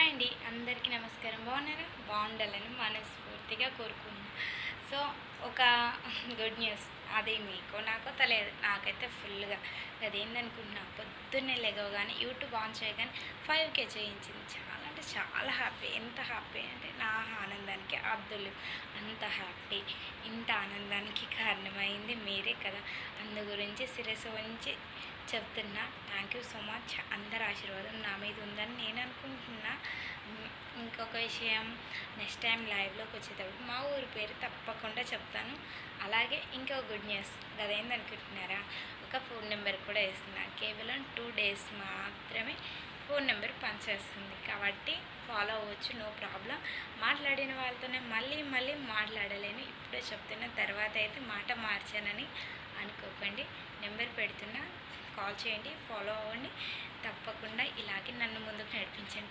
అండి, అందరికీ నమస్కారం. బాగున్నారా? బాగుండాలని మనస్ఫూర్తిగా కోరుకుంటున్నాను. సో, ఒక గుడ్ న్యూస్. అది మీకో నాకో తెలియదు. నాకైతే ఫుల్‌గా అదేందనుకుంటున్నా, పొద్దున్నే లెగవగానే యూట్యూబ్ ఆన్ చేయగానే 5K చేయించింది. చాలా అంటే చాలా హ్యాపీ. ఎంత హ్యాపీ అంటే నా ఆనందానికి హద్దులు. అంత హ్యాపీ. ఇంత ఆనందానికి కారణమైంది మీరే కదా! అందు గురించి శిరస్సు వంచి చెప్తున్నా. Thank you so much. అందరి ఆశీర్వాదం నా మీద ఉందని నేను అనుకుంటున్నా. ఇంకొక విషయం, నెక్స్ట్ టైం లైవ్లోకి వచ్చేటప్పుడు మా ఊరి పేరు తప్పకుండా చెప్తాను. అలాగే ఇంకో గుడ్ న్యూస్. అదేందనుకుంటున్నారా, ఒక ఫోన్ నెంబర్ కూడా వేస్తున్నా. కేవలం 2 days మాత్రమే ఫోన్ నెంబర్ పనిచేస్తుంది కాబట్టి ఫాలో అవ్వచ్చు, నో ప్రాబ్లం. మాట్లాడిన వాళ్ళతోనే మళ్ళీ మళ్ళీ మాట్లాడలేను. ఇప్పుడే చెప్తున్న తర్వాత అయితే మాట మార్చానని అనుకోకండి. నెంబర్ పెడుతున్నా, కాల్ చేయండి, ఫాలో అవ్వండి. తప్పకుండా ఇలాగే నన్ను ముందుకు నడిపించండి.